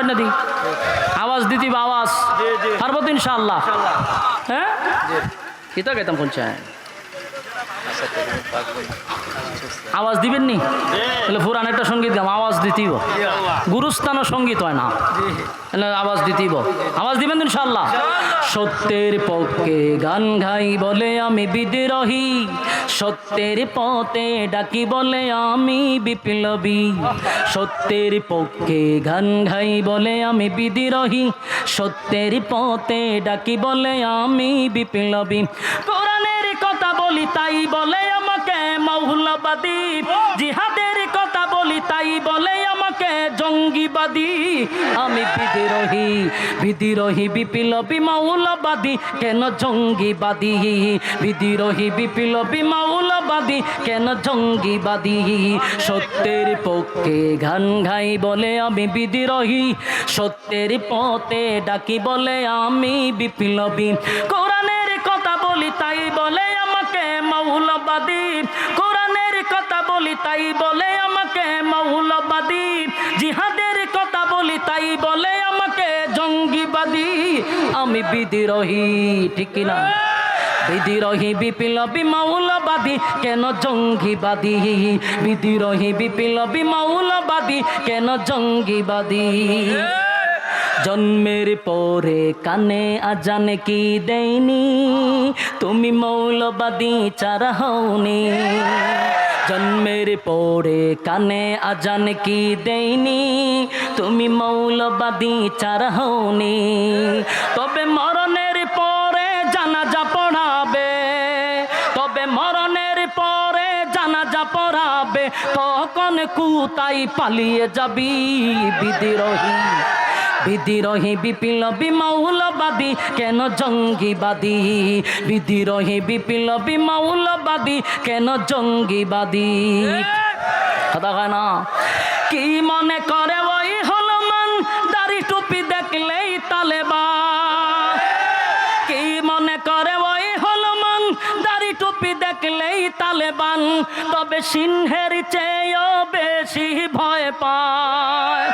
করেন না দি আওয়াজ দিতি বা আওয়াজ পারবো তো ইনশাআল্লাহ হ্যাঁ কিতা গাইতাম কোন চায় আওয়াজ দিবেন নি তাহলে পুরান একটা সঙ্গীত গাম আওয়াজ দিতেইব গুরুস্থান সঙ্গীত হয় না আওয়াজ দিতেইব আওয়াজ দিবেন তো ইনশাআল্লাহ সত্যের পক্ষে গান গাই বলে আমি বিদ্রোহী সত্যের পথে ডাকি বলে আমি বিপ্লবী সত্যের পক্ষে গান গাই বলে আমি বিদ্রোহী সত্যের পথে ডাকি বলে আমি বিপ্লবী কোরআনের কথা বলি তাই বলে আমাকে মৌলবাদী জিহাদের কথা বলি তাই বলে আমাকে জঙ্গিবাদী আমি বিদ্রোহী বিদ্রোহী বিপ্লবী মৌলবাদী কেন জঙ্গিবাদী বিদ্রোহী বিপ্লবী মৌলবাদী কেন জঙ্গিবাদী সত্যের পক্ষে গান গাই বলে আমি বিদ্রোহী সত্যের পথে ডাকি বলে আমি বিপ্লবী কোরআনের কথা বলি তাই বলে আমাকে মৌলবাদী কোরআনের কথা বলি তাই বলে আমাকে মৌলবাদী জিহাদের কথা বলি তাই বলে আমাকে জঙ্গিবাদী আমি বিদ্রোহী ঠিক না বিদ্রোহী বিপ্লবী মৌলবাদী কেন জঙ্গিবাদী বিদ্রোহী বিপ্লবী মৌলবাদী কেন জঙ্গিবাদী জন্মের পরে কানে আজান কি দেয়নি তুমি মৌলবাদী চারা হওনি জন্মের পরে কানে আজান কি দেয়নি তুমি মৌলবাদী চারা হওনি তবে মরণের পরে জানাজা পড়াবে তবে মরণের পরে জানাজা পড়াবে তখন কোথায় পালিয়ে যাবি বিদ্রোহী বিদ্রোহী বিপ্লবী মৌলবাদী কেন জঙ্গিবাদী বিদ্রোহী বিপ্লবী মৌলবাদী কেন জঙ্গিবাদী কথা হয় না কি মনে করে ওই হলমান দাড়ি টুপি দেখলেই তালেবান কি মনে করে ওই হলমান দাড়ি টুপি দেখলেই তালেবান তবে সিংহের চেয়েও বেশি ভয় পায়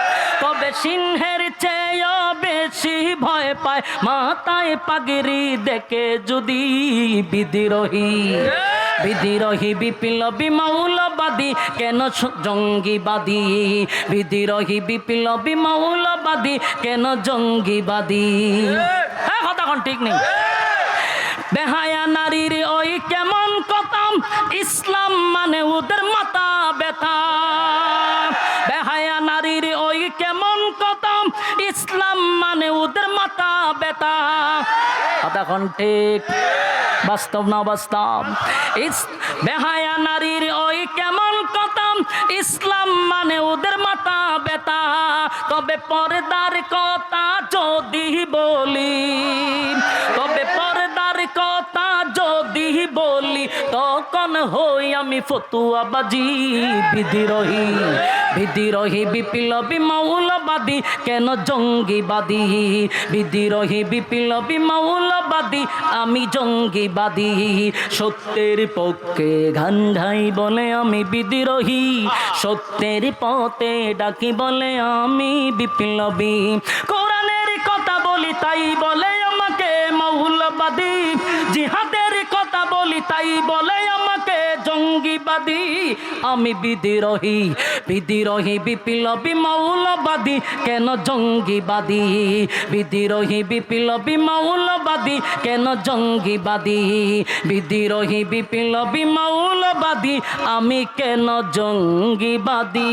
তবে সিংহের চেয়েও বেশি ভয় পায় মাথায় পাগড়ি দেখে যদি বিদ্রোহী বিদ্রোহী বিপ্লবী মৌলবাদী কেন জঙ্গিবাদী বিদ্রোহী বিপ্লবী মৌলবাদী কেন জঙ্গিবাদী কথা কোন ঠিক নেই বেহায়া নারীর ওই কেমন কথা ইসলাম মানে ওদের মাথা ব্যথা বেহায়া নারীর ওই কেমন কথা ইসলাম মানে ওদের মাথা ব্যথা কথা কোন ঠিক বাস্তব না বাস্তব বেহায়া নারীর ওই কেমন কথা ইসলাম মানে ওদের মাথা ব্যথা তবে পর্দার কথা যদি বলি তবে পর্দার কথা যদি বলি তখন হই আমি ফতুয়াবাজি বিদ্রোহী বিদ্রোহী বিপ্লবী মৌলবাদী কেন জঙ্গিবাদী বিদ্রোহী বিপ্লবী মৌলবাদী আমি জঙ্গিবাদী সত্যের পক্ষে গান গাই বলে আমি বিদ্রোহী সত্যের পথে ডাকি বলে আমি বিপ্লবী কোরআনের কথা বলি তাই বলে আমাকে মৌলবাদী জিহাদের কথা বলি তাই বলে আমাকে জঙ্গিবাদী আমি বিদ্রোহী বিদ্রোহী বিপ্লবী মৌলবাদী কেন জঙ্গিবাদী বিদ্রোহী বিপ্লবী মৌলবাদী কেন জঙ্গিবাদী বিদ্রোহী বিপ্লবী মৌলবাদী আমি কেন জঙ্গিবাদী